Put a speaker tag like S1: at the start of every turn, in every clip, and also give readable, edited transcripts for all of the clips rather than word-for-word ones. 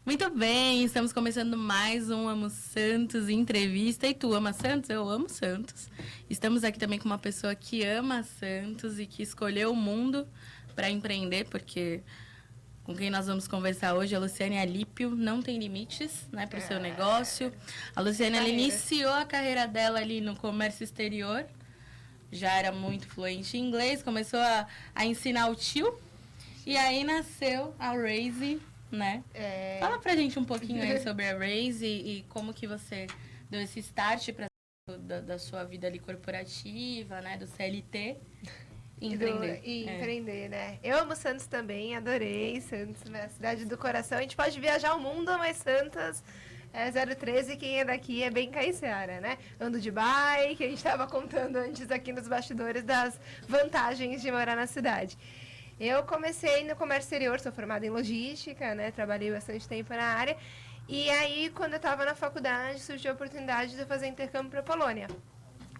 S1: Muito bem, estamos começando mais um Amo Santos entrevista. E tu ama Santos? Eu amo Santos. Estamos aqui também com uma pessoa que ama Santos e que escolheu o mundo para empreender, porque com quem nós vamos conversar hoje é a Luciane Alípio, não tem limites, né, para o seu negócio. A Luciane, ela iniciou a carreira dela ali no comércio exterior, já era muito fluente em inglês, começou a ensinar o tio, e aí nasceu a Raise, né? Fala pra gente um pouquinho aí sobre a Raise e como que você deu esse start pra, da sua vida ali corporativa, né? Do CLT. Empreender.
S2: Empreender, né? Eu amo Santos também, adorei Santos, minha cidade do coração. A gente pode viajar o mundo, mas Santos é 013, quem é daqui é bem caiçara, né? Ando de bike, a gente estava contando antes aqui nos bastidores das vantagens de morar na cidade. Eu comecei no comércio exterior, sou formada em logística, né? Trabalhei bastante tempo na área. E aí, quando eu estava na faculdade, surgiu a oportunidade de eu fazer intercâmbio para a Polônia.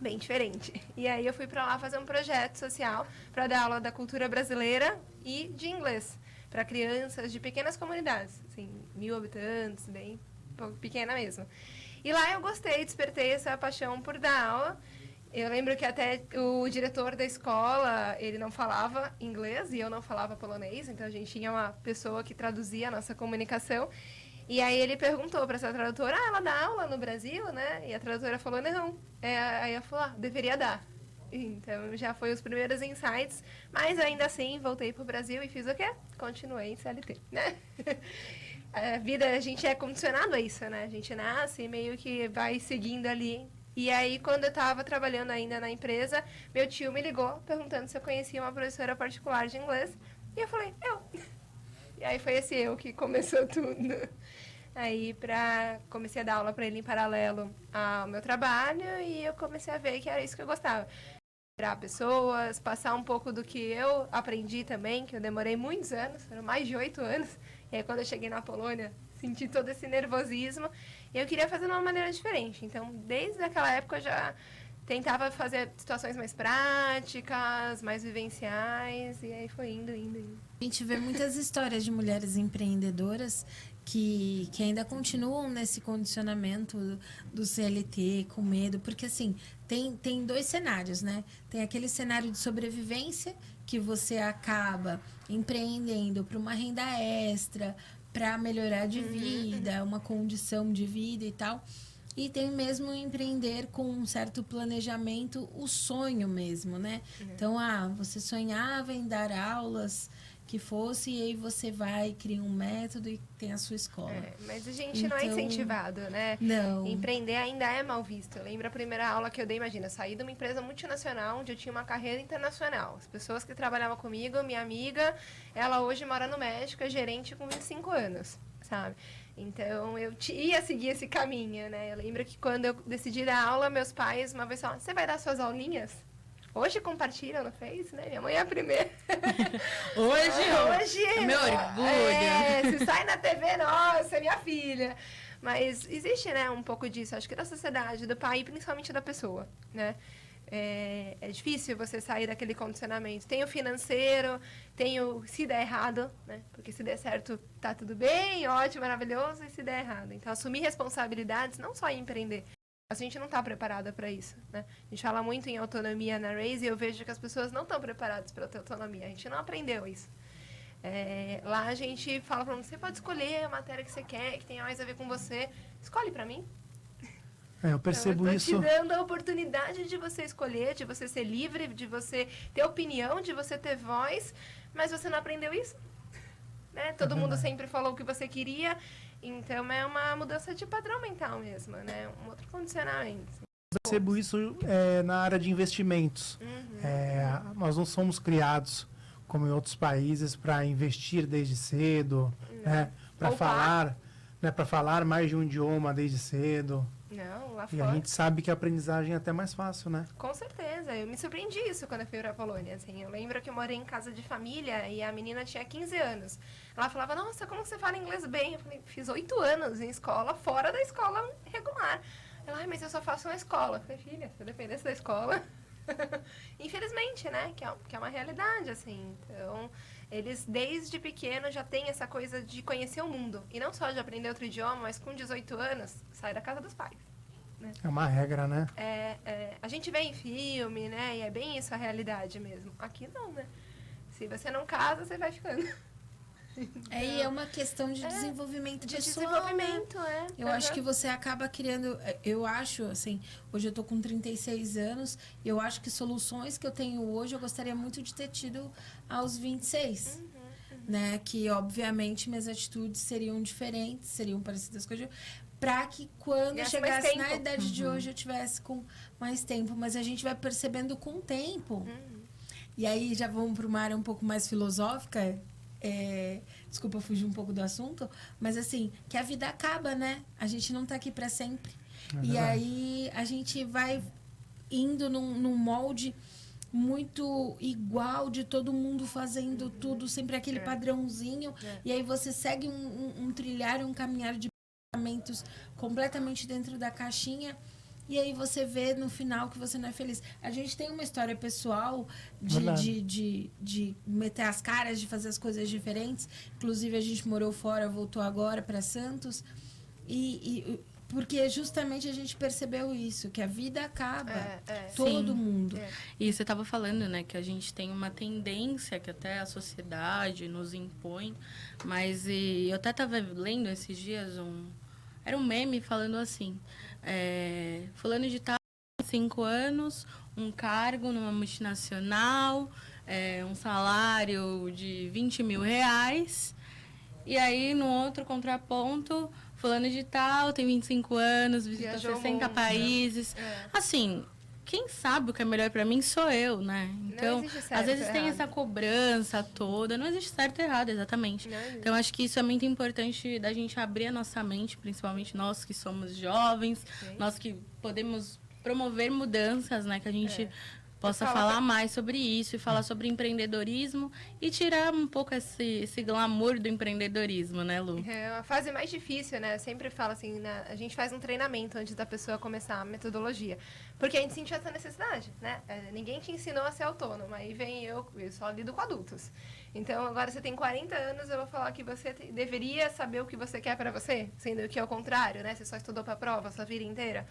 S2: Bem diferente. E aí eu fui para lá fazer um projeto social para dar aula da cultura brasileira e de inglês para crianças de pequenas comunidades, assim, 1.000 habitantes, bem pequena mesmo. E lá eu gostei, despertei essa paixão por dar aula. Eu lembro que até o diretor da escola, ele não falava inglês e eu não falava polonês, então a gente tinha uma pessoa que traduzia a nossa comunicação. E aí ele perguntou para essa tradutora, ela dá aula no Brasil, né? E a tradutora falou, não. Aí ela falou, deveria dar. Então já foi os primeiros insights, mas ainda assim voltei pro Brasil e fiz o quê? Continuei em CLT, né? A vida, a gente é condicionado a isso, né? A gente nasce e meio que vai seguindo ali. E aí, quando eu estava trabalhando ainda na empresa, meu tio me ligou perguntando se eu conhecia uma professora particular de inglês. E eu falei, eu. E aí foi esse eu que começou tudo. Aí comecei a dar aula para ele em paralelo ao meu trabalho e eu comecei a ver que era isso que eu gostava. Inspirar pessoas, passar um pouco do que eu aprendi também, que eu demorei muitos anos, foram mais de 8 anos. E aí quando eu cheguei na Polônia, senti todo esse nervosismo e eu queria fazer de uma maneira diferente. Então, desde aquela época eu já tentava fazer situações mais práticas, mais vivenciais, e aí foi indo.
S3: A gente vê muitas histórias de mulheres empreendedoras que ainda continuam nesse condicionamento do CLT, com medo, porque assim, tem dois cenários, né? Tem aquele cenário de sobrevivência, que você acaba empreendendo para uma renda extra, para melhorar de vida, uma condição de vida e tal. E tem mesmo empreender com um certo planejamento, o sonho mesmo, né? Então, você sonhava em dar aulas que fosse, e aí você vai, cria um método e tem a sua escola.
S2: Mas a gente não é incentivado, né?
S3: Não.
S2: Empreender ainda é mal visto. Eu lembro a primeira aula que eu dei, imagina, eu saí de uma empresa multinacional, onde eu tinha uma carreira internacional. As pessoas que trabalhavam comigo, minha amiga, ela hoje mora no México, é gerente com 25 anos, sabe? Então, eu ia seguir esse caminho, né? Eu lembro que quando eu decidi dar aula, meus pais uma vez falaram, você vai dar suas aulinhas? Hoje compartilham no Face, né? Minha mãe é a primeira.
S1: Hoje é meu orgulho.
S2: Se sai na TV, nossa, é minha filha. Mas existe, né, um pouco disso, acho que da sociedade, do pai e principalmente da pessoa, né? É difícil você sair daquele condicionamento. Tem o financeiro, tem o se der errado, né? Porque se der certo, tá tudo bem, ótimo, maravilhoso, e se der errado. Então, assumir responsabilidades, não só em empreender. A gente não está preparada para isso, né? A gente fala muito em autonomia na Raise e eu vejo que as pessoas não estão preparadas para ter autonomia. A gente não aprendeu isso. Lá a gente fala para você pode escolher a matéria que você quer, que tenha mais a ver com você. Escolhe para mim.
S4: Eu percebo
S2: então, eu
S4: isso.
S2: Te dando a oportunidade de você escolher, de você ser livre, de você ter opinião, de você ter voz, mas você não aprendeu isso, né? Todo mundo sempre falou o que você queria, então é uma mudança de padrão mental mesmo, né? Um outro condicionamento.
S4: Eu percebo isso na área de investimentos. Nós não somos criados, como em outros países, para investir desde cedo, né? Para falar mais de um idioma desde cedo.
S2: Não, lá
S4: E
S2: fora.
S4: a gente sabe que a aprendizagem é até mais fácil, né?
S2: Com certeza. Eu me surpreendi isso quando eu fui pra Polônia. Assim, eu lembro que eu morei em casa de família e a menina tinha 15 anos. Ela falava, nossa, como você fala inglês bem? Eu falei, fiz 8 anos em escola, fora da escola regular. Ela, mas eu só faço uma escola. Eu falei, filha, se eu dependesse da escola... Infelizmente, né? Que é uma realidade, assim. Então, eles desde pequeno já têm essa coisa de conhecer o mundo. E não só de aprender outro idioma, mas com 18 anos, sai da casa dos pais. Né?
S4: É uma regra, né?
S2: A gente vê em filme, né? E é bem isso a realidade mesmo. Aqui não, né? Se você não casa, você vai ficando.
S3: E é uma questão de desenvolvimento
S2: de
S3: pessoal,
S2: desenvolvimento,
S3: né? Eu acho que você acaba criando... Eu acho, assim, hoje eu tô com 36 anos, e eu acho que soluções que eu tenho hoje, eu gostaria muito de ter tido aos 26. Né? Que, obviamente, minhas atitudes seriam diferentes, seriam parecidas com hoje, para que quando eu chegasse na idade de hoje, eu tivesse com mais tempo. Mas a gente vai percebendo com o tempo. E aí, já vamos para uma área um pouco mais filosófica... desculpa fugir um pouco do assunto, mas assim, que a vida acaba, né? A gente não tá aqui para sempre. E aí a gente vai indo num molde muito igual de todo mundo fazendo tudo, sempre aquele padrãozinho. E aí você segue um trilhar, um caminhar de pensamentos completamente dentro da caixinha. E aí você vê no final que você não é feliz. A gente tem uma história pessoal de meter as caras, de fazer as coisas diferentes. Inclusive, a gente morou fora, voltou agora para Santos. Porque justamente a gente percebeu isso, que a vida acaba. Todo mundo.
S1: E você estava falando, né, que a gente tem uma tendência que até a sociedade nos impõe. Mas eu até estava lendo esses dias era um meme falando assim... fulano de tal, 5 anos, um cargo numa multinacional, um salário de 20 mil reais. E aí, no outro contraponto, fulano de tal, tem 25 anos, visita 60 países. Assim, quem sabe o que é melhor para mim sou eu, né? Então, às vezes tem essa cobrança toda. Não existe certo e errado, exatamente. Então, acho que isso é muito importante da gente abrir a nossa mente, principalmente nós que somos jovens, nós que podemos promover mudanças, né? Que a gente possa falar mais sobre isso e falar sobre empreendedorismo e tirar um pouco esse glamour do empreendedorismo, né, Lu?
S2: É uma fase mais difícil, né? Eu sempre falo assim, a gente faz um treinamento antes da pessoa começar a metodologia. Porque a gente sentiu essa necessidade, né? Ninguém te ensinou a ser autônomo. Aí vem eu só lido com adultos. Então, agora você tem 40 anos, eu vou falar que você deveria saber o que você quer para você, sendo que é o contrário, né? Você só estudou para a prova a sua vida inteira.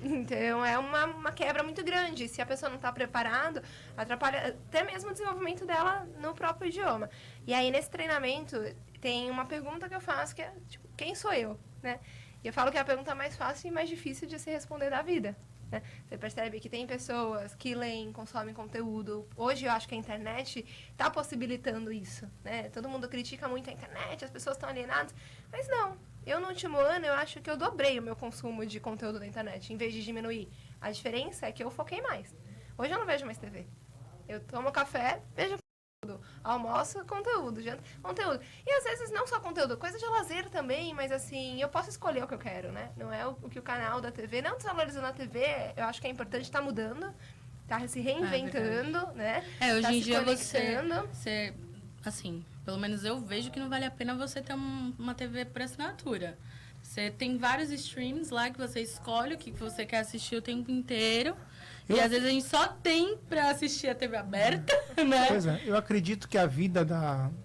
S2: Então, é uma quebra muito grande. Se a pessoa não está preparada, atrapalha até mesmo o desenvolvimento dela no próprio idioma. E aí, nesse treinamento, tem uma pergunta que eu faço que é, tipo, quem sou eu, né? E eu falo que é a pergunta mais fácil e mais difícil de se responder da vida. Né? Você percebe que tem pessoas que leem, consomem conteúdo. Hoje eu acho que a internet está possibilitando isso. Né? Todo mundo critica muito a internet, as pessoas estão alienadas. Mas não, eu no último ano eu acho que eu dobrei o meu consumo de conteúdo na internet, em vez de diminuir. A diferença é que eu foquei mais. Hoje eu não vejo mais TV. Eu tomo café, vejo conteúdo, almoço, conteúdo, janta, conteúdo. E às vezes não só conteúdo, coisa de lazer também, mas assim, eu posso escolher o que eu quero, né? Não é o que o canal da TV, não desvalorizando a TV, eu acho que é importante estar mudando, tá se reinventando, né?
S1: Hoje em dia você, assim, pelo menos eu vejo que não vale a pena você ter uma TV por assinatura. Você tem vários streams lá que você escolhe o que você quer assistir o tempo inteiro. E às vezes a gente só tem para assistir a TV aberta, né?
S4: Pois é, eu acredito que a vida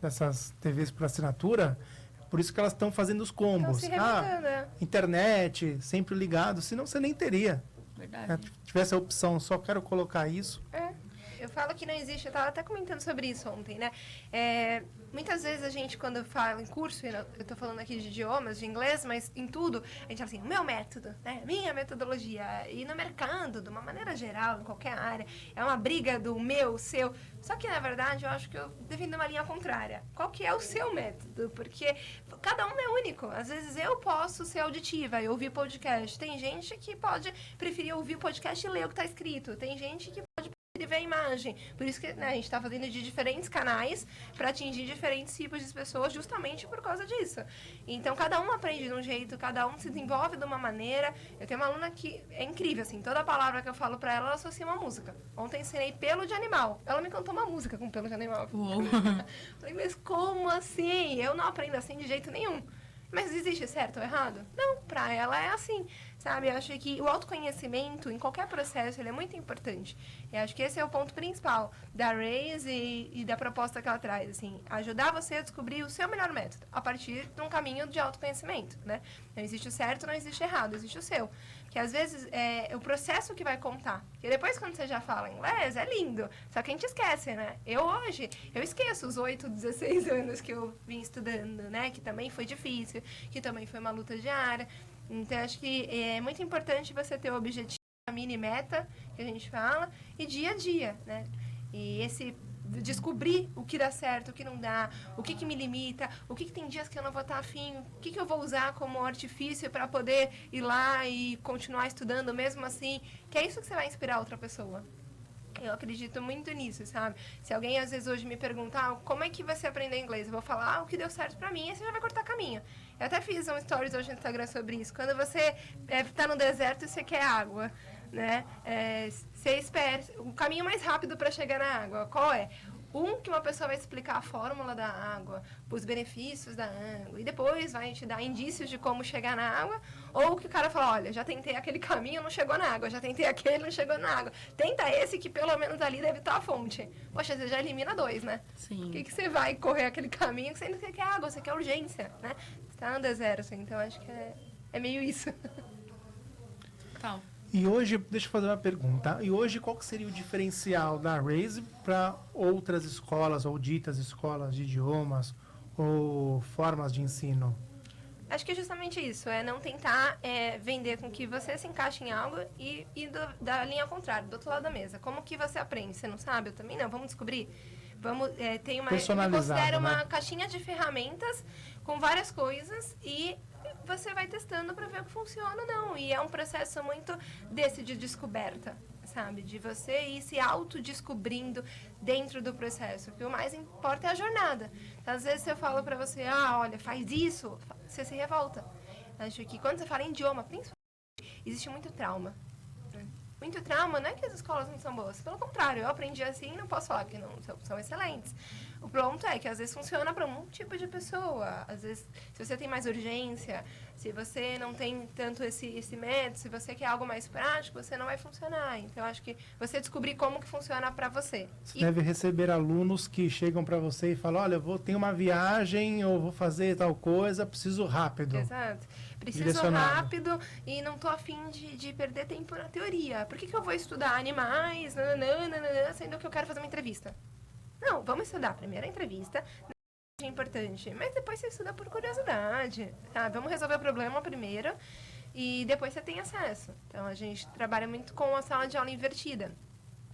S4: dessas TVs por assinatura, por isso que elas estão fazendo os combos. Internet, sempre ligado, senão você nem teria.
S1: Verdade.
S4: Tivesse a opção, só quero colocar isso.
S2: Eu falo que não existe, eu estava até comentando sobre isso ontem, né? Muitas vezes a gente, quando fala em curso, eu estou falando aqui de idiomas, de inglês, mas em tudo, a gente fala assim, meu método, né? Minha metodologia. E no mercado, de uma maneira geral, em qualquer área, é uma briga do meu, seu. Só que, na verdade, eu acho que eu defendo uma linha contrária. Qual que é o seu método? Porque cada um é único. Às vezes eu posso ser auditiva e ouvir podcast. Tem gente que pode preferir ouvir o podcast e ler o que está escrito. Tem gente que pode ver a imagem. Por isso que, né, a gente está fazendo de diferentes canais para atingir diferentes tipos de pessoas justamente por causa disso. Então, cada um aprende de um jeito, cada um se desenvolve de uma maneira. Eu tenho uma aluna que é incrível, assim, toda palavra que eu falo para ela associa uma música. Ontem ensinei pelo de animal. Ela me cantou uma música com pelo de animal. Falei, mas como assim? Eu não aprendo assim de jeito nenhum. Mas existe certo ou errado? Não, pra ela é assim, sabe? Eu acho que o autoconhecimento, em qualquer processo, ele é muito importante. Eu acho que esse é o ponto principal da Raise e da proposta que ela traz, assim, ajudar você a descobrir o seu melhor método, a partir de um caminho de autoconhecimento, né? Não existe o certo, não existe o errado, existe o seu. Que às vezes é o processo que vai contar. Porque depois, quando você já fala inglês, é lindo. Só que a gente esquece, né? Eu esqueço os 8, 16 anos que eu vim estudando, né? Que também foi difícil, que também foi uma luta diária. Então, acho que é muito importante você ter o objetivo, a mini meta, que a gente fala, e dia a dia, né? E esse descobrir o que dá certo, o que não dá, o que me limita, o que tem dias que eu não vou estar afim, o que eu vou usar como artifício para poder ir lá e continuar estudando mesmo assim, que é isso que você vai inspirar outra pessoa. Eu acredito muito nisso, sabe? Se alguém às vezes hoje me perguntar como é que você aprendeu inglês, eu vou falar o que deu certo pra mim, e você já vai cortar caminho. Eu até fiz um stories hoje no Instagram sobre isso. Quando você tá no deserto e você quer água, né? Você espera o caminho mais rápido para chegar na água. Qual é? Que uma pessoa vai explicar a fórmula da água, os benefícios da água, e depois vai te dar indícios de como chegar na água, ou que o cara fala, olha, já tentei aquele caminho, não chegou na água, já tentei aquele, não chegou na água. Tenta esse que pelo menos ali deve estar a fonte. Poxa, você já elimina 2, né?
S1: Sim.
S2: Por que você vai correr aquele caminho que você ainda quer água, você quer urgência, né? Você tá no deserto, assim, então acho que é meio isso.
S1: Tal.
S4: E hoje, deixa eu fazer uma pergunta. E hoje, qual que seria o diferencial da Raise para outras escolas ou ditas escolas de idiomas ou formas de ensino?
S2: Acho que é justamente isso, é não tentar vender com que você se encaixe em algo e da linha contrária, do outro lado da mesa. Como que você aprende? Você não sabe? Eu também não. Vamos descobrir? Tem uma, eu considero uma caixinha de ferramentas com várias coisas e você vai testando para ver o que funciona ou não. E é um processo muito desse de descoberta, sabe? De você ir se autodescobrindo dentro do processo. O que o mais importa é a jornada. Às vezes eu falo para você, olha, faz isso, você se revolta. Acho que quando você fala em idioma, principalmente, existe muito trauma. Muito trauma, não é que as escolas não são boas. Pelo contrário, eu aprendi assim e não posso falar que não são excelentes. O ponto é que às vezes funciona para um tipo de pessoa. Às vezes, se você tem mais urgência, se você não tem tanto esse método, se você quer algo mais prático, você não vai funcionar. Então, acho que você descobrir como que funciona para você.
S4: Você deve receber alunos que chegam para você e falam, olha, ter uma viagem ou vou fazer tal coisa, preciso rápido.
S2: Exato. Preciso rápido e não tô afim de perder tempo na teoria. Por que eu vou estudar animais, sendo que eu quero fazer uma entrevista? Não, vamos estudar primeiro a entrevista, é importante, mas depois você estuda por curiosidade, tá? Vamos resolver o problema primeiro e depois você tem acesso. Então, a gente trabalha muito com a sala de aula invertida,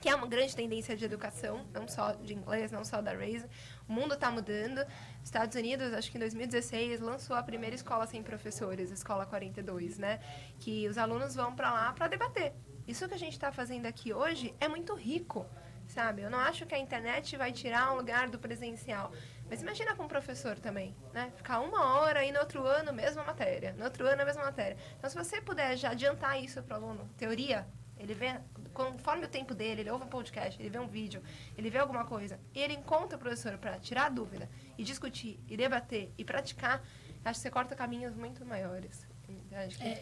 S2: que é uma grande tendência de educação, não só de inglês, não só da Raise. O mundo está mudando. Os Estados Unidos, acho que em 2016, lançou a primeira escola sem professores, a Escola 42, né? Que os alunos vão para lá para debater. Isso que a gente está fazendo aqui hoje é muito rico, sabe? Eu não acho que a internet vai tirar um lugar do presencial. Mas imagina com um professor também, né? Ficar 1 hora e no outro ano, mesma matéria. No outro ano, a mesma matéria. Então, se você puder já adiantar isso para o aluno, teoria, ele vê, conforme o tempo dele, ele ouve um podcast, ele vê um vídeo, ele vê alguma coisa, e ele encontra o professor para tirar a dúvida, e discutir, e debater, e praticar, acho que você corta caminhos muito maiores.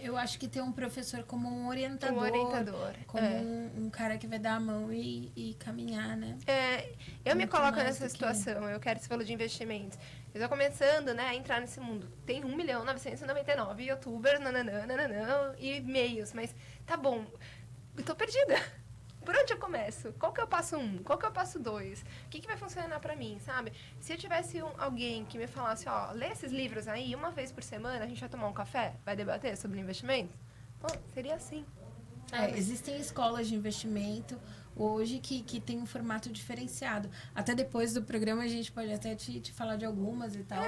S3: Eu acho que ter um professor como um orientador, como um cara que vai dar a mão e caminhar, né?
S2: Eu me coloco nessa situação, eu quero esse valor de investimentos. Eu estou começando, né, a entrar nesse mundo. Tem 1.999 youtubers, e e-mails, mas tá bom, eu tô perdida. Por onde eu começo? Qual que é o passo 1? Qual que é o passo 2? O que vai funcionar pra mim, sabe? Se eu tivesse alguém que me falasse, lê esses livros aí, uma vez por semana, a gente vai tomar um café, vai debater sobre investimento? Seria assim.
S3: Existem escolas de investimento hoje que tem um formato diferenciado. Até depois do programa a gente pode até te falar de algumas e tal.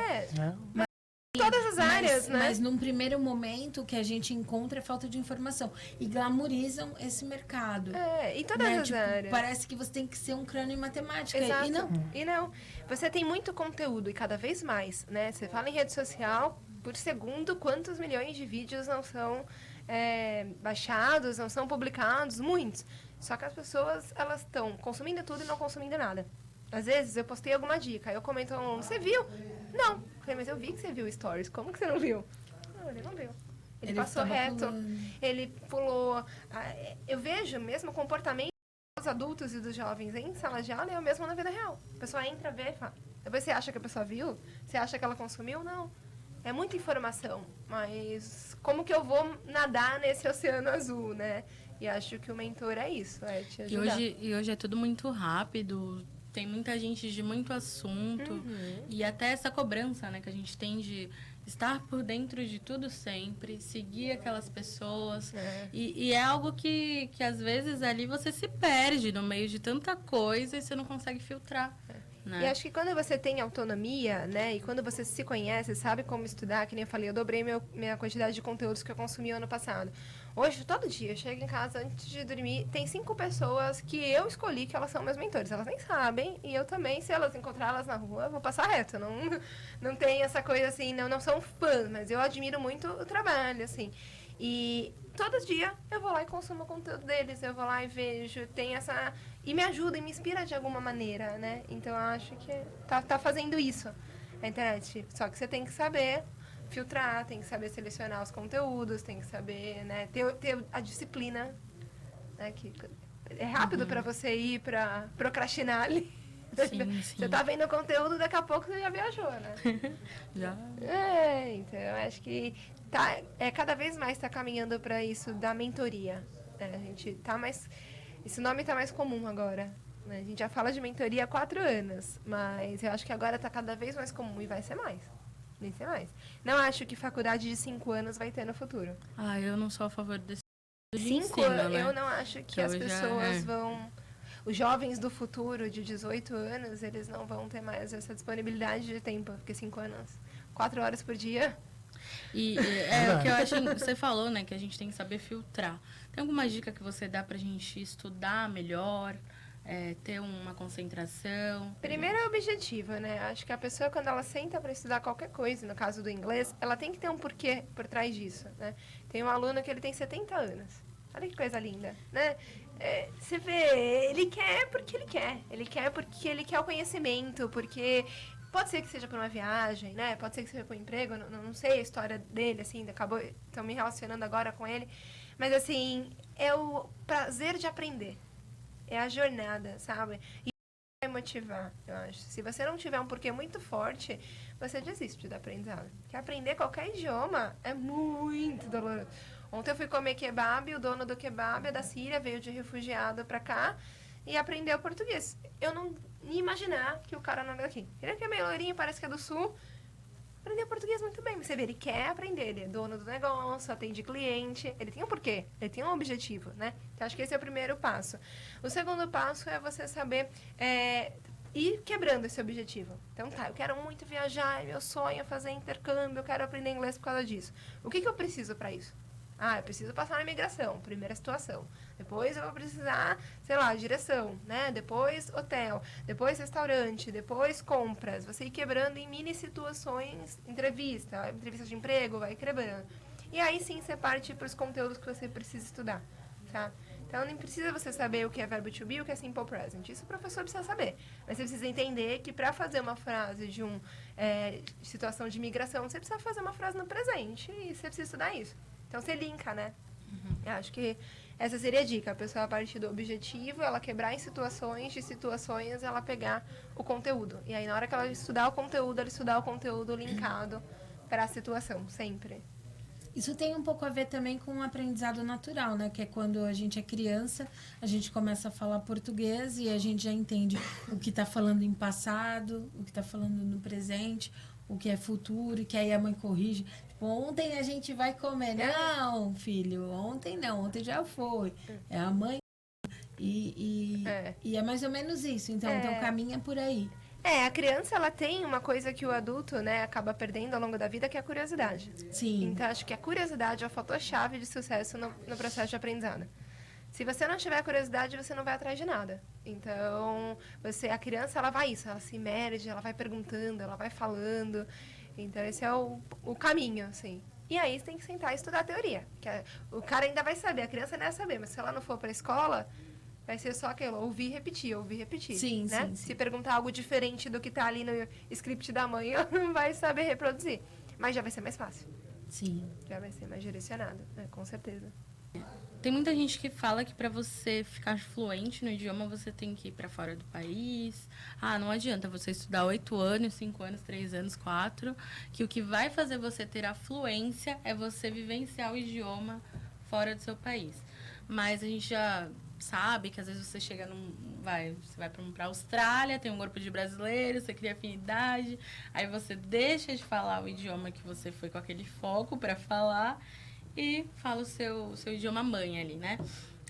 S2: Todas as áreas, né?
S3: Mas num primeiro momento o que a gente encontra é falta de informação. E glamorizam esse mercado.
S2: Em todas as áreas.
S3: Parece que você tem que ser um crânio em matemática.
S2: Exato.
S3: E não.
S2: Você tem muito conteúdo e cada vez mais, né? Você fala em rede social, por segundo, quantos milhões de vídeos não são baixados, não são publicados? Muitos. Só que as pessoas, elas estão consumindo tudo e não consumindo nada. Às vezes, eu postei alguma dica, aí eu comento, você viu? Não. falei, mas eu vi que você viu stories, como que você não viu? Não, ele não viu. Ele passou
S3: tava
S2: reto,
S3: pulando.
S2: ele pulou. Eu vejo mesmo o comportamento dos adultos e dos jovens em sala de aula é o mesmo na vida real. A pessoa entra, vê e fala. Depois você acha que a pessoa viu? Você acha que ela consumiu? Não. É muita informação, mas como que eu vou nadar nesse oceano azul, né? E acho que o mentor é isso, é te ajudar.
S1: E hoje é tudo muito rápido, tem muita gente de muito assunto. E até essa cobrança, né, que a gente tem de estar por dentro de tudo sempre, seguir aquelas pessoas. E é algo que às vezes ali você se perde no meio de tanta coisa e você não consegue filtrar. Né?
S2: E acho que quando você tem autonomia, né, e quando você se conhece, sabe como estudar, que nem eu falei, eu dobrei minha quantidade de conteúdos que eu consumi ano passado. Hoje, todo dia, eu chego em casa antes de dormir, tem 5 pessoas que eu escolhi que elas são meus mentores. Elas nem sabem, e eu também, se elas encontrá-las na rua, eu vou passar reto. Não tem essa coisa assim, não são fãs, mas eu admiro muito o trabalho, assim. E todo dia eu vou lá e consumo o conteúdo deles, eu vou lá e vejo, tem essa... E me ajuda e me inspira de alguma maneira, né? Então eu acho que tá fazendo isso a internet. Só que você tem que saber filtrar, tem que saber selecionar os conteúdos, tem que saber, né, ter a disciplina, né, que é rápido para você ir para procrastinar ali.
S1: Sim.
S2: Você tá vendo o conteúdo, daqui a pouco você já viajou, né?
S1: Já.
S2: Então eu acho que cada vez mais está caminhando para isso da mentoria. A gente tá mais... Esse nome tá mais comum agora. Né? A gente já fala de mentoria há 4 anos, mas eu acho que agora tá cada vez mais comum e vai ser mais. Nem ser mais. Não acho que faculdade de 5 anos vai ter no futuro.
S1: Eu não sou a favor desse
S2: 5 anos, né? Eu não acho que as pessoas vão... Os jovens do futuro, de 18 anos, eles não vão ter mais essa disponibilidade de tempo, porque 5 anos, 4 horas por dia...
S1: E é o que eu acho, você falou, né, que a gente tem que saber filtrar. Tem alguma dica que você dá pra gente estudar melhor, ter uma concentração?
S2: Primeiro é o objetivo, né? Acho que a pessoa, quando ela senta para estudar qualquer coisa, no caso do inglês, ela tem que ter um porquê por trás disso, né? Tem um aluno que ele tem 70 anos. Olha que coisa linda, né? Você vê, ele quer porque ele quer. Ele quer porque ele quer o conhecimento, porque... Pode ser que seja por uma viagem, né? Pode ser que seja por um emprego, não sei a história dele, assim, estão me relacionando agora com ele. Mas, assim, é o prazer de aprender. É a jornada, sabe? E vai motivar, eu acho. Se você não tiver um porquê muito forte, você desiste da aprendizado. Porque aprender qualquer idioma é muito doloroso. Ontem eu fui comer kebab e o dono do kebab é da Síria, veio de refugiado pra cá e aprendeu português. Eu não ia imaginar que o cara não era daqui. Ele é meio loirinho, parece que é do sul. Aprendeu português muito bem. Você vê, ele quer aprender. Ele é dono do negócio, atende cliente. Ele tem um porquê. Ele tem um objetivo, né? Então, acho que esse é o primeiro passo. O segundo passo é você saber ir quebrando esse objetivo. Então, eu quero muito viajar, meu sonho é fazer intercâmbio, eu quero aprender inglês por causa disso. O que eu preciso para isso? Eu preciso passar na imigração, primeira situação. Depois eu vou precisar, sei lá, direção, né? Depois hotel, depois restaurante, depois compras. Você ir quebrando em mini situações, entrevista de emprego, vai quebrando. E aí sim você parte para os conteúdos que você precisa estudar, tá? Então nem precisa você saber o que é verbo to be, o que é simple present. Isso o professor precisa saber. Mas você precisa entender que para fazer uma frase de situação de imigração, você precisa fazer uma frase no presente e você precisa estudar isso. Então, você linka, né? Eu acho que essa seria a dica. A pessoa, a partir do objetivo, ela quebrar em situações, de situações, ela pegar o conteúdo. E aí, na hora que ela estudar o conteúdo, ela estudar o conteúdo linkado para a situação, sempre.
S3: Isso tem um pouco a ver também com o aprendizado natural, né? Que é quando a gente é criança, a gente começa a falar português e a gente já entende o que está falando em passado, o que está falando no presente, o que é futuro, e que aí a mãe corrige. Tipo, ontem a gente vai comer. Não, filho, ontem não, ontem já foi. É a mãe. E é mais ou menos isso. Então o caminho é por aí.
S2: A criança, ela tem uma coisa que o adulto, né, acaba perdendo ao longo da vida, que é a curiosidade.
S3: Sim.
S2: Então, acho que a curiosidade é a fator-chave de sucesso no processo de aprendizado. Se você não tiver curiosidade, você não vai atrás de nada. Então, a criança, ela vai isso, ela se imerge, ela vai perguntando, ela vai falando. Então, esse é o caminho, assim. E aí, você tem que sentar e estudar a teoria. O cara ainda vai saber, a criança ainda vai saber, mas se ela não for para a escola, vai ser só aquilo, ouvir e repetir.
S3: Sim,
S2: né?
S3: sim,
S2: Se
S3: sim.
S2: perguntar algo diferente do que tá ali no script da mãe, ela não vai saber reproduzir. Mas já vai ser mais fácil.
S3: Sim.
S2: Já vai ser mais direcionado, né? Com certeza.
S1: Tem muita gente que fala que para você ficar fluente no idioma, você tem que ir para fora do país. Ah, não adianta você estudar 8 anos, 5 anos, 3 anos, 4, que o que vai fazer você ter a fluência é você vivenciar o idioma fora do seu país. Mas a gente já sabe que às vezes você chega você vai para a Austrália, tem um grupo de brasileiros, você cria afinidade, aí você deixa de falar o idioma que você foi com aquele foco para falar e fala o seu idioma mãe ali, né?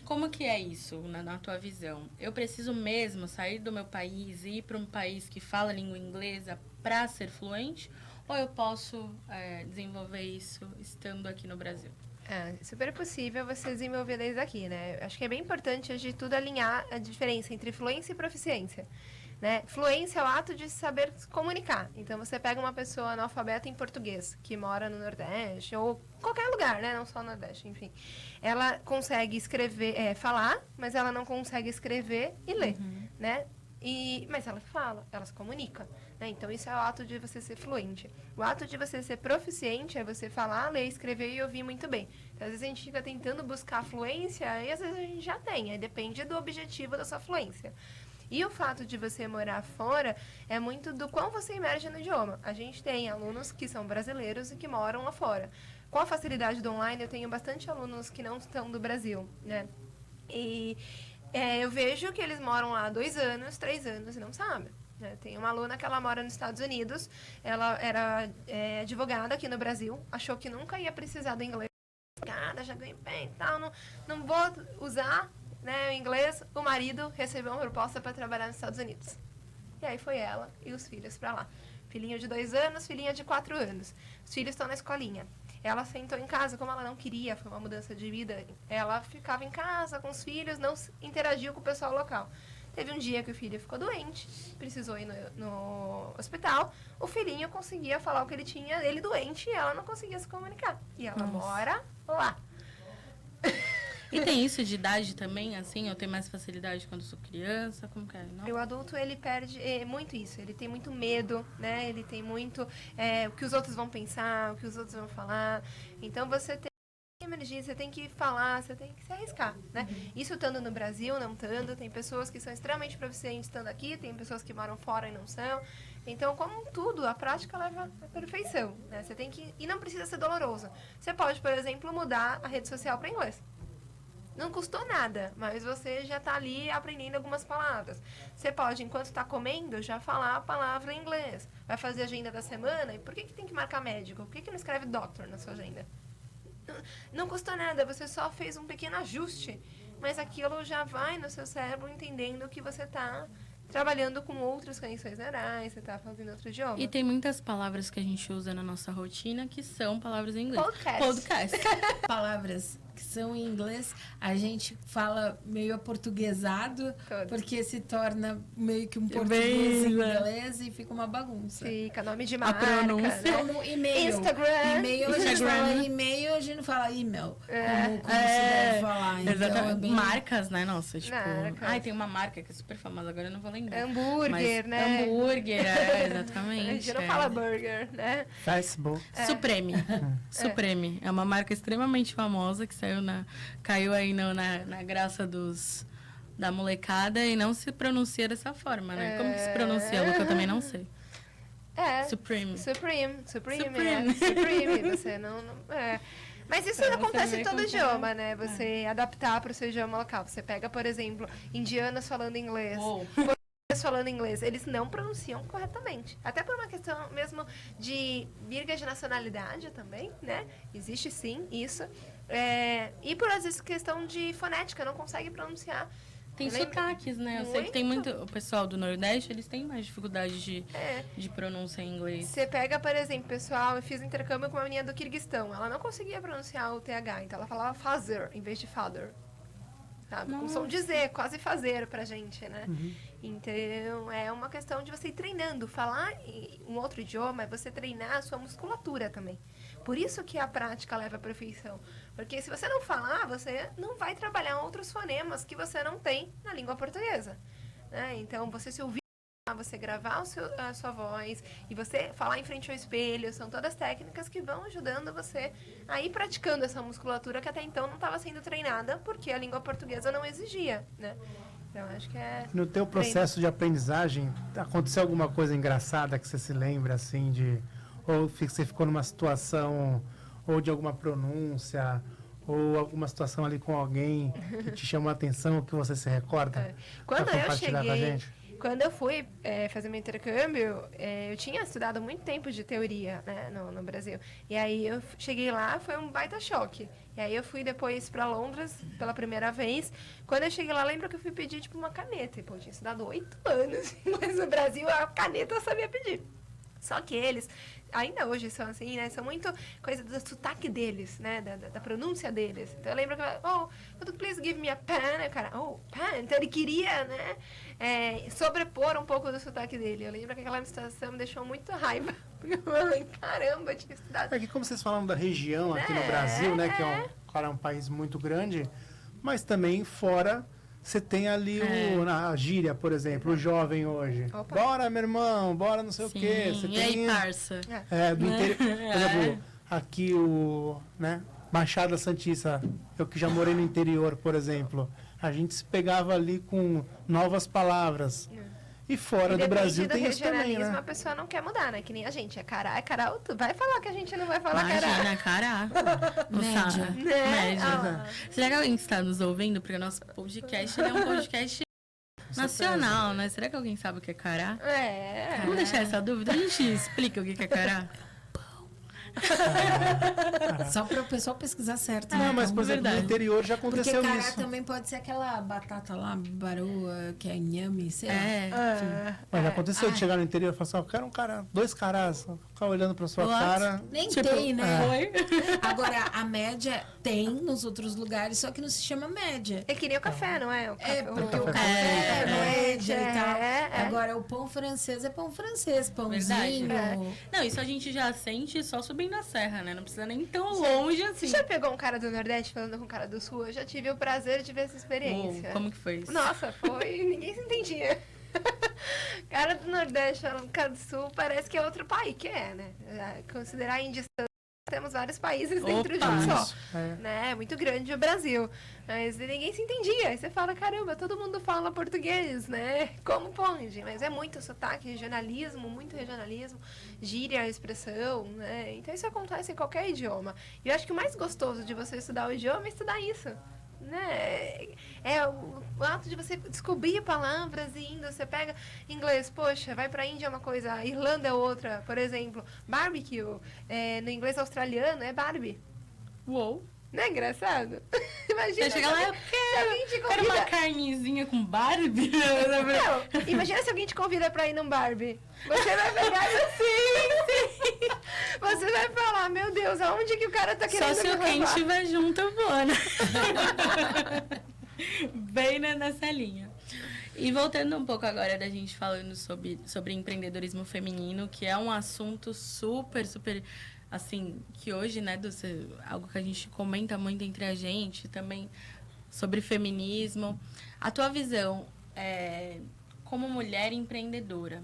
S1: Como que é isso na tua visão? Eu preciso mesmo sair do meu país e ir para um país que fala língua inglesa para ser fluente? Ou eu posso desenvolver isso estando aqui no Brasil?
S2: É super possível você desenvolver desde aqui, né? Acho que é bem importante, antes de tudo, alinhar a diferença entre fluência e proficiência. Né? Fluência é o ato de saber se comunicar. Então, você pega uma pessoa analfabeta em português, que mora no Nordeste, ou qualquer lugar, né? Não só no Nordeste, enfim. Ela consegue escrever, falar, mas ela não consegue escrever e ler, né? Mas ela fala, ela se comunica. Né? Então, isso é o ato de você ser fluente. O ato de você ser proficiente é você falar, ler, escrever e ouvir muito bem. Então, às vezes a gente fica tentando buscar a fluência e às vezes a gente já tem. Aí depende do objetivo da sua fluência. E o fato de você morar fora é muito do quão você emerge no idioma. A gente tem alunos que são brasileiros e que moram lá fora. Com a facilidade do online, eu tenho bastante alunos que não estão do Brasil, né? E eu vejo que eles moram lá 2 anos, 3 anos e não sabem. Né? Tem uma aluna que ela mora nos Estados Unidos, ela era advogada aqui no Brasil, achou que nunca ia precisar do inglês. Já ganhei bem e tal, não vou usar, né, o inglês. O marido recebeu uma proposta para trabalhar nos Estados Unidos. E aí foi ela e os filhos para lá. Filhinho de 2 anos, filhinha de 4 anos. Os filhos estão na escolinha. Ela sentou em casa, como ela não queria, foi uma mudança de vida. Ela ficava em casa com os filhos, não interagiu com o pessoal local. Teve um dia que o filho ficou doente, precisou ir no hospital. O filhinho conseguia falar o que ele tinha, ele doente, e ela não conseguia se comunicar. E ela mora lá.
S1: E tem isso de idade também, assim? Eu tenho mais facilidade quando sou criança? Como que é? Não?
S2: O adulto, ele perde muito isso. Ele tem muito medo, né? Ele tem muito o que os outros vão pensar, o que os outros vão falar. Então, você tem que emergir, você tem que falar, você tem que se arriscar, né? Isso estando no Brasil, não estando. Tem pessoas que são extremamente proficientes estando aqui, tem pessoas que moram fora e não são. Então, como tudo, a prática leva à perfeição, né? Você tem que... E não precisa ser doloroso. Você pode, por exemplo, mudar a rede social para inglês. Não custou nada, mas você já está ali aprendendo algumas palavras. Você pode, enquanto está comendo, já falar a palavra em inglês. Vai fazer a agenda da semana, e por que tem que marcar médico? Por que não escreve doctor na sua agenda? Não custou nada, você só fez um pequeno ajuste, mas aquilo já vai no seu cérebro entendendo que você está trabalhando com outras conexões neurais, você está fazendo outro idioma.
S1: E tem muitas palavras que a gente usa na nossa rotina que são palavras em inglês.
S2: Podcast.
S3: Palavras que são em inglês, a gente fala meio aportuguesado, porque se torna meio que um português em inglês e fica uma bagunça.
S2: Fica nome de
S1: A
S2: marca,
S1: pronúncia.
S2: né?
S3: Como e-mail.
S2: Instagram.
S3: E-mail, a gente fala e-mail, a gente não fala e-mail. Como se deve falar. Então,
S1: exatamente.
S3: bem...
S1: Marcas, né? Nossa, tipo...
S2: Marcas.
S1: Ai, tem uma marca que é super famosa, agora eu não vou lembrar.
S2: Hambúrguer, né?
S1: Hambúrguer, exatamente.
S2: A gente não fala burger, né?
S4: Facebook.
S1: Supreme. Supreme. É uma marca extremamente famosa que caiu aí na graça da molecada e não se pronuncia dessa forma, né? Como que se pronuncia, Luca? Eu também não sei. Supreme.
S2: Supreme. Você não Mas isso acontece em todo idioma, né? Você adaptar para o seu idioma local. Você pega, por exemplo, indianos falando inglês. Falando inglês, eles não pronunciam corretamente. Até por uma questão mesmo de virga de nacionalidade também, né? Existe sim isso. E por às vezes questão de fonética, não consegue pronunciar.
S1: Tem sotaques, né? Eu sei que tem muito... O pessoal do Nordeste, eles têm mais dificuldade de pronúncia em inglês.
S2: Você pega, por exemplo, pessoal, eu fiz intercâmbio com uma menina do Quirguistão. Ela não conseguia pronunciar o TH, então ela falava fazer em vez de father. Sabe? Com som de Z, quase fazer pra gente, né? Então, é uma questão de você ir treinando. Falar em um outro idioma é você treinar a sua musculatura também. Por isso que a prática leva à perfeição. Porque se você não falar, você não vai trabalhar outros fonemas que você não tem na língua portuguesa. Né? Então, você se ouvir, você gravar a sua voz e você falar em frente ao espelho, são todas técnicas que vão ajudando você a ir praticando essa musculatura que até então não estava sendo treinada porque a língua portuguesa não exigia, né? Então, acho que é...
S4: No teu processo de aprendizagem, aconteceu alguma coisa engraçada que você se lembra, assim, ou você ficou numa situação, ou de alguma pronúncia, ou alguma situação ali com alguém que te chamou a atenção, que você se recorda?
S2: Quando
S4: pra
S2: eu
S4: compartilhar com a
S2: cheguei...
S4: gente?
S2: Quando eu fui fazer meu intercâmbio, eu tinha estudado muito tempo de teoria, né, no Brasil. E aí eu cheguei lá, foi um baita choque. E aí eu fui depois para Londres pela primeira vez. Quando eu cheguei lá, lembro que eu fui pedir tipo uma caneta. E, pô, eu tinha estudado 8 anos, mas no Brasil a caneta eu sabia pedir. Só que eles, ainda hoje são assim, né? São muito coisa do sotaque deles, né? Da pronúncia deles. Então eu lembro que could you please give me a pen? O cara, pen? Então ele queria, né? Sobrepor um pouco do sotaque dele. Eu lembro que aquela situação me deixou muito raiva. Porque eu falei, caramba, eu tinha estudado.
S4: É que como vocês falam da região aqui no Brasil, né? Que é um país muito grande, mas também fora... Você tem ali a gíria, por exemplo, o jovem hoje.
S2: Opa.
S4: Bora, meu irmão, bora não sei o quê. Você
S1: E
S4: tem,
S1: aí, parça?
S4: do interior. Por exemplo, aqui Baixada Santista, eu que já morei no interior, por exemplo, a gente se pegava ali com novas palavras. E fora do Brasil tem isso também, né?
S2: A pessoa não quer mudar, né? Que nem a gente. É cará, tu vai falar que a gente não vai falar
S1: Imagina,
S2: cará.
S3: Média.
S1: Média. Será que alguém está nos ouvindo? Porque o nosso podcast ele é um podcast nacional, né? Será que alguém sabe o que é cará? Vamos deixar essa dúvida? A gente explica o que é cará?
S3: Só para o pessoal pesquisar certo.
S4: Não,
S3: né?
S4: mas, por exemplo, no interior já
S3: Porque
S4: aconteceu
S3: cará
S4: isso.
S3: também pode ser aquela batata lá, baroa, que é inhame, sei lá.
S4: Mas já aconteceu de chegar no interior e falar assim, eu quero dois carás, ficar olhando pra sua cara.
S3: Nem
S1: Tipo,
S3: tem, né?
S1: Foi?
S3: Agora, a média tem nos outros lugares, só que não se chama média.
S2: É que nem o café, não é?
S3: Porque o
S4: café
S3: café é média e tal.
S2: É.
S3: Agora, o pão francês é pão francês, pãozinho.
S1: Não, isso a gente já sente só subindo a serra, né? Não precisa nem tão longe assim.
S2: Você já pegou um cara do Nordeste falando com um cara do Sul? Eu já tive o prazer de ver essa experiência.
S1: Como que foi isso?
S2: Nossa, ninguém se entendia. Cara do Nordeste falando com cara do Sul parece que é outro país, que né? Considerar em distância, temos vários países dentro de um só. Né? É muito grande o Brasil. Mas ninguém se entendia. Aí você fala, caramba, todo mundo fala português, né? Como pode? Mas é muito sotaque, muito regionalismo, gíria, expressão, né? Então isso acontece em qualquer idioma. E eu acho que o mais gostoso de você estudar o idioma é estudar isso. Né? É o ato de você descobrir palavras e indo, você pega inglês, poxa, vai pra Índia é uma coisa, a Irlanda é outra, por exemplo, barbecue, no inglês australiano é Barbie.
S1: Uou!
S2: Não é engraçado? Imagina.
S1: Você chega lá, eu quero uma carnezinha com Barbie.
S2: Não, imagina se alguém te convida pra ir num Barbie. Você vai pegar assim. Você vai falar, meu Deus, aonde que o cara tá querendo
S1: Só se
S2: me
S1: quem
S2: levar?
S1: estiver junto, eu vou, né? Bem nessa linha. E voltando um pouco agora da gente falando sobre empreendedorismo feminino, que é um assunto super, assim, que hoje, né, algo que a gente comenta muito entre a gente, também sobre feminismo. A tua visão como mulher empreendedora,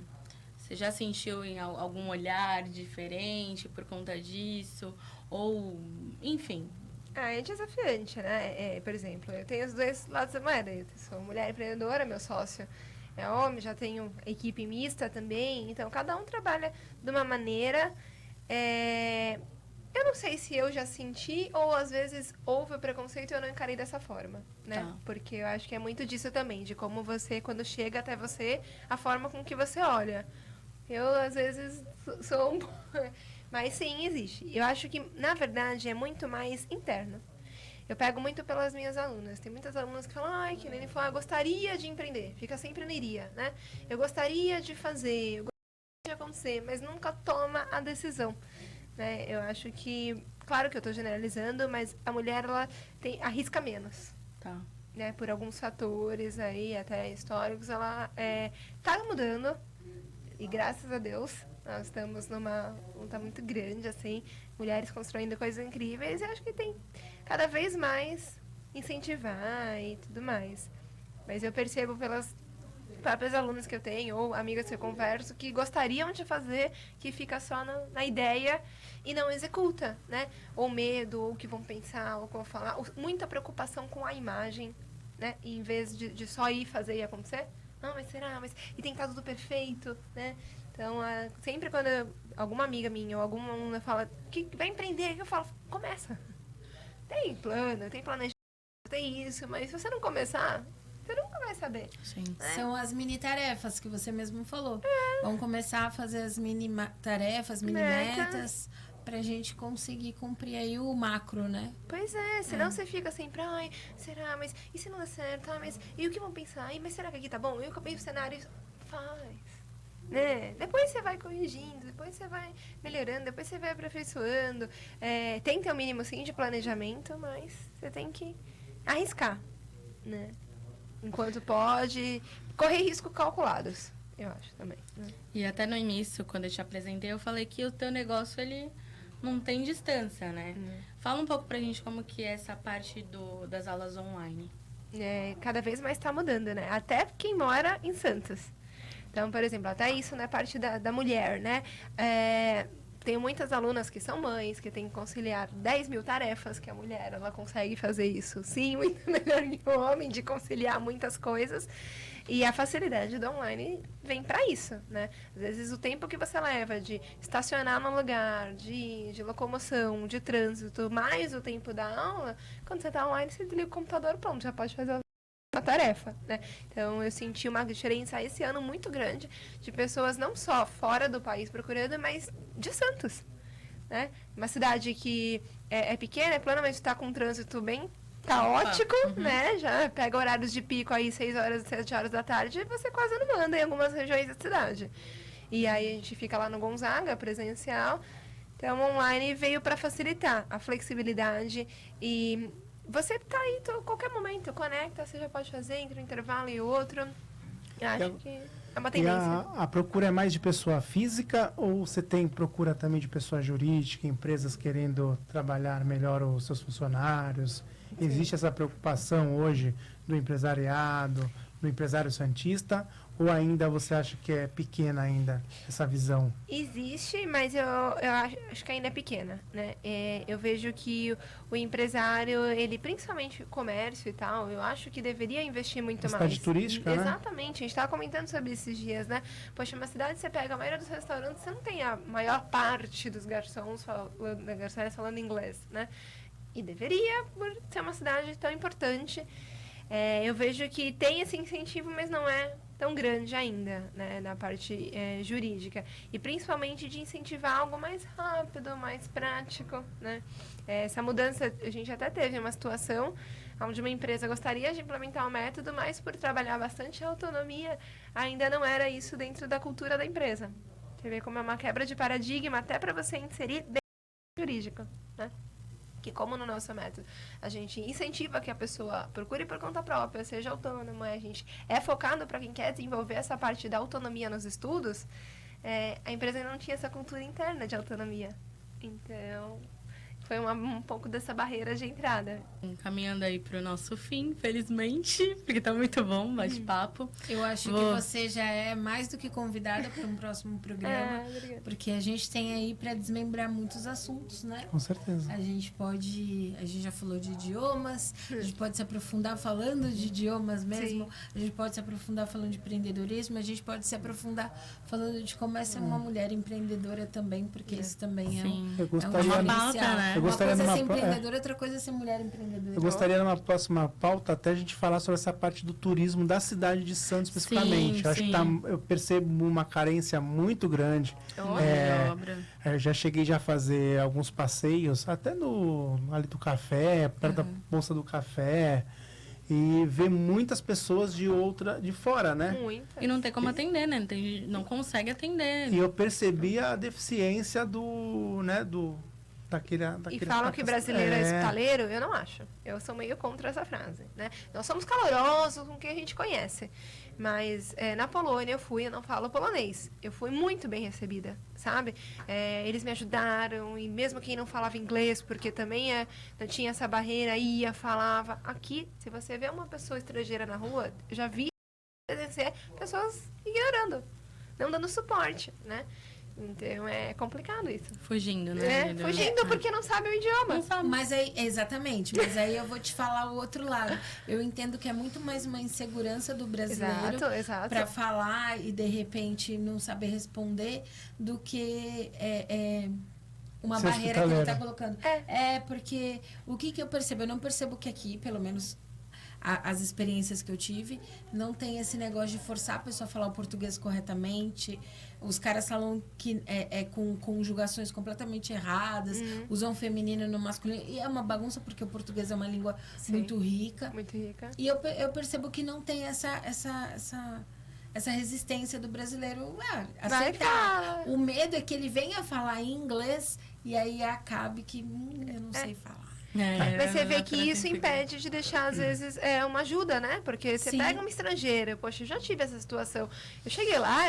S1: você já sentiu em algum olhar diferente por conta disso? Ou, enfim...
S2: É desafiante, né? Por exemplo, eu tenho os dois lados da moeda. Eu sou mulher empreendedora, meu sócio é homem, já tenho equipe mista também. Então, cada um trabalha de uma maneira. Eu não sei se eu já senti ou, às vezes, houve o preconceito e eu não encarei dessa forma, né?
S1: Tá.
S2: Porque eu acho que é muito disso também, de como você, quando chega até você, a forma com que você olha. Eu, às vezes, sou um... Mas sim, existe. Eu acho que, na verdade, é muito mais interno. Eu pego muito pelas minhas alunas. Tem muitas alunas que falam, que nem ele falou, gostaria de empreender. Fica sempre no iria, né? Eu gostaria de fazer, eu gostaria de acontecer, mas nunca toma a decisão. Né? Eu acho que, claro que eu estou generalizando, mas a mulher, ela arrisca menos.
S1: Tá.
S2: Né? Por alguns fatores aí, até históricos, ela está mudando. E graças a Deus, Nós estamos numa luta muito grande, assim, mulheres construindo coisas incríveis, e acho que tem cada vez mais incentivar e tudo mais. Mas eu percebo pelas próprias alunas que eu tenho, ou amigas que eu converso, que gostariam de fazer, que fica só na ideia e não executa, né? Ou medo, ou o que vão pensar, ou o que vão falar. Muita preocupação com a imagem, né? E em vez de só ir fazer e acontecer. Não, mas será? Mas... E tem que estar tudo perfeito, né? Então, sempre quando alguma amiga minha ou alguma aluna fala que vai empreender, eu falo, começa. Tem plano, tem planejamento, tem isso, mas se você não começar, você nunca vai saber.
S1: Sim.
S2: Né?
S3: São as mini tarefas que você mesmo falou. Vamos começar a fazer as mini tarefas, mini metas, pra gente conseguir cumprir aí o macro, né?
S2: Pois é, senão você fica sempre, ai, será, mas e se não der certo? Ai, mas e o que vão pensar? Ai, mas será que aqui tá bom? E o cenário faz, né? Depois você vai corrigindo, depois você vai melhorando, depois você vai aperfeiçoando. Tem que ter o mínimo, sim, de planejamento, mas você tem que arriscar, né? Enquanto pode, correr riscos calculados, eu acho também. Né?
S1: E até no início, quando eu te apresentei, eu falei que o teu negócio, ele não tem distância, né? Fala um pouco pra gente como que é essa parte das aulas online.
S2: Cada vez mais está mudando, né? Até quem mora em Santos. Então, por exemplo, até isso na parte da mulher, né? Tenho muitas alunas que são mães, que têm que conciliar 10 mil tarefas, que a mulher, ela consegue fazer isso, sim, muito melhor que o homem, de conciliar muitas coisas. E a facilidade do online vem para isso, né? Às vezes o tempo que você leva de estacionar no lugar, de locomoção, de trânsito, mais o tempo da aula, quando você está online, você liga o computador, pronto, já pode fazer uma tarefa, né? Então, eu senti uma diferença esse ano muito grande de pessoas não só fora do país procurando, mas de Santos, né? Uma cidade que é pequena, é plana, mas está com um trânsito bem caótico, né? Já pega horários de pico aí, 6 horas, 7 horas da tarde, e você quase não anda em algumas regiões da cidade. E aí a gente fica lá no Gonzaga, presencial. Então, online veio para facilitar a flexibilidade e você tá aí a qualquer momento, conecta, você já pode fazer entre um intervalo e outro. Eu acho que é uma tendência.
S4: E a procura é mais de pessoa física ou você tem procura também de pessoa jurídica, empresas querendo trabalhar melhor os seus funcionários? Sim. Existe essa preocupação hoje do empresariado, do empresário santista, ou ainda você acha que é pequena ainda essa visão?
S2: Existe, mas eu acho que ainda é pequena, né? Eu vejo que o empresário, ele principalmente comércio e tal, eu acho que deveria investir muito mais.
S4: Cidade turística, né?
S2: Exatamente, a gente estava comentando sobre esses dias, né? Poxa, uma cidade, você pega a maioria dos restaurantes, você não tem a maior parte dos garçons falando inglês, né? E deveria, por ser uma cidade tão importante. Eu vejo que tem esse incentivo, mas não é tão grande ainda, né, na parte jurídica. E principalmente de incentivar algo mais rápido, mais prático, né? Essa mudança, a gente até teve uma situação onde uma empresa gostaria de implementar um método, mas por trabalhar bastante a autonomia, ainda não era isso dentro da cultura da empresa. Você vê como é uma quebra de paradigma até para você inserir dentro do jurídico, né? Que como no nosso método a gente incentiva que a pessoa procure por conta própria, seja autônoma, a gente é focado para quem quer desenvolver essa parte da autonomia nos estudos, a empresa ainda não tinha essa cultura interna de autonomia. Então, foi um pouco dessa barreira de entrada.
S1: Caminhando aí pro nosso fim, felizmente, porque tá muito bom o bate-papo.
S3: Eu acho que você já é mais do que convidada para um próximo programa, porque a gente tem aí para desmembrar muitos assuntos, né?
S4: Com certeza.
S3: A gente já falou de idiomas, a gente pode se aprofundar falando de idiomas mesmo, sim. A gente pode se aprofundar falando de empreendedorismo, a gente pode se aprofundar falando de como é ser uma mulher empreendedora também, porque isso também
S4: uma
S1: pauta, né?
S3: Uma coisa é ser empreendedora, outra coisa é ser mulher empreendedora.
S4: Eu gostaria, numa próxima pauta, até a gente falar sobre essa parte do turismo da cidade de Santos, especificamente. Sim, acho que eu percebo uma carência muito grande. Já cheguei a fazer alguns passeios, até ali do café, perto da Bolsa do Café, e ver muitas pessoas de fora, né?
S1: E não tem como atender, né? Não consegue atender.
S4: E eu percebi a deficiência
S2: E falam que brasileiro é hospitaleiro, eu não acho. Eu sou meio contra essa frase, né? Nós somos calorosos com quem a gente conhece. Mas na Polônia eu não falo polonês. Eu fui muito bem recebida, sabe? Eles me ajudaram, e mesmo quem não falava inglês, porque também não tinha essa barreira, ia, falava. Aqui, se você vê uma pessoa estrangeira na rua, eu já vi pessoas ignorando, não dando suporte, né? Então é complicado isso.
S1: Fugindo, né?
S2: Fugindo porque não sabe o idioma.
S1: Não sabe.
S3: Mas aí, exatamente, mas aí eu vou te falar o outro lado. Eu entendo que é muito mais uma insegurança do brasileiro
S2: Exato.
S3: para falar e de repente não saber responder do que uma
S4: Ser
S3: barreira que ele está
S4: hospitaleiro.
S3: colocando. Porque o que eu percebo? Eu não percebo que aqui, pelo menos as experiências que eu tive, não tem esse negócio de forçar a pessoa a falar o português corretamente. Os caras falam que com conjugações completamente erradas, usam feminino no masculino. E é uma bagunça porque o português é uma língua muito rica.
S2: Muito rica.
S3: E eu percebo que não tem essa resistência do brasileiro aceitar. O medo é que ele venha falar em inglês e aí acabe que eu não sei falar.
S2: Mas você vê que isso impede de deixar, às vezes, uma ajuda, né? Porque você pega uma estrangeira, poxa, eu já tive essa situação. Eu cheguei lá,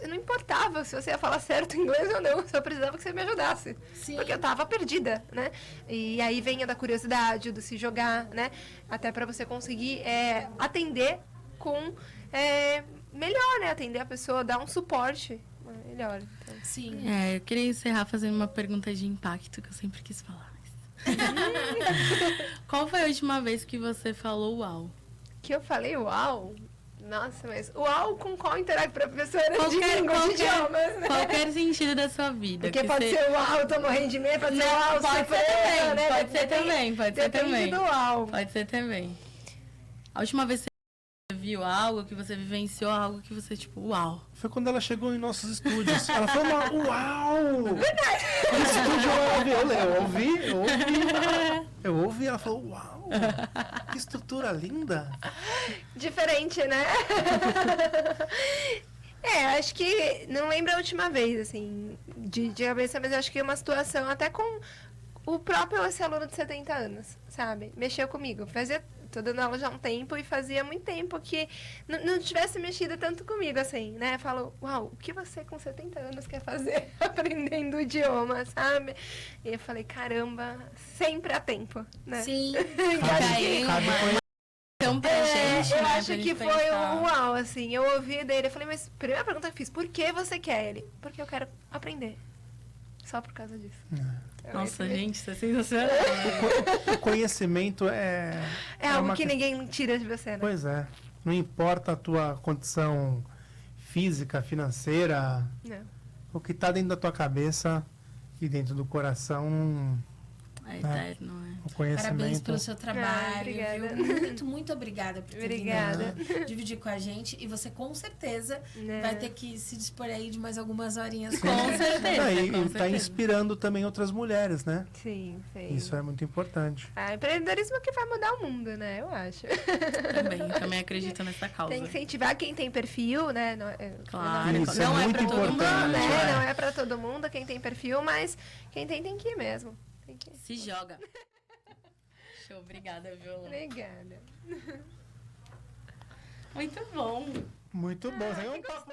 S2: não importava se você ia falar certo inglês ou não, só precisava que você me ajudasse.
S3: Sim.
S2: Porque eu tava perdida, né? E aí vem a da curiosidade, do se jogar, né? Até para você conseguir atender com melhor, né? Atender a pessoa, dar um suporte melhor. Então.
S3: Sim.
S1: Eu queria encerrar fazendo uma pergunta de impacto que eu sempre quis falar. Qual foi a última vez que você falou uau?
S2: Que eu falei uau? Nossa, mas uau com qual professora de língua de idiomas, né?
S1: Qualquer sentido da sua vida.
S2: Porque pode ser uau, eu tô morrendo de medo, pode ser uau,
S1: pode ser também,
S2: né?
S1: pode ser também, pode ser
S2: Depende
S1: também.
S2: do uau.
S1: Pode ser também. A última vez que você viu algo, que você vivenciou algo que você, tipo, uau.
S4: Foi quando ela chegou em nossos estúdios. Ela falou, uau! Verdade! No estúdio eu ouvi, ela falou, uau! Que estrutura linda!
S2: Diferente, né? Acho que, não lembro a última vez, assim, de cabeça, mas acho que é uma situação até com o próprio esse aluno de 70 anos, sabe? Mexeu comigo. Tô dando aula já há um tempo e fazia muito tempo que não tivesse mexido tanto comigo, assim, né? Falo, uau, o que você com 70 anos quer fazer aprendendo o idioma, sabe? E eu falei, caramba, sempre há tempo, né?
S3: Sim.
S1: Então, pra gente,
S2: eu
S1: né,
S2: acho que foi um uau, assim. Eu ouvi dele, eu falei, mas a primeira pergunta que eu fiz, por que você quer ele? Porque eu quero aprender. Só por causa disso.
S1: Nossa, gente, isso é sensacional.
S4: O conhecimento é
S2: algo que ninguém tira de você, né?
S4: Pois é. Não importa a tua condição física, financeira, o que está dentro da tua cabeça e dentro do coração.
S1: É eterno,
S4: O conhecimento.
S3: Parabéns pelo seu trabalho.
S2: Obrigada.
S3: Viu? Muito obrigada por ter vindo dividir com a gente. E você com certeza vai ter que se dispor aí de mais algumas horinhas.
S1: Com certeza.
S4: E está inspirando também outras mulheres, né?
S2: Sim.
S4: Isso é muito importante.
S2: Empreendedorismo que vai mudar o mundo, né? Eu acho.
S1: Também acredito nessa causa.
S2: Tem que incentivar quem tem perfil, né?
S1: Claro.
S4: Isso
S1: não
S4: é
S1: é
S4: muito
S1: pra todo
S4: importante.
S1: mundo, né?
S2: Não é pra todo mundo quem tem perfil, mas quem tem que ir mesmo.
S1: Se joga. Show, obrigada, Violão.
S2: Obrigada.
S1: Muito bom.
S4: Muito bom. É um papo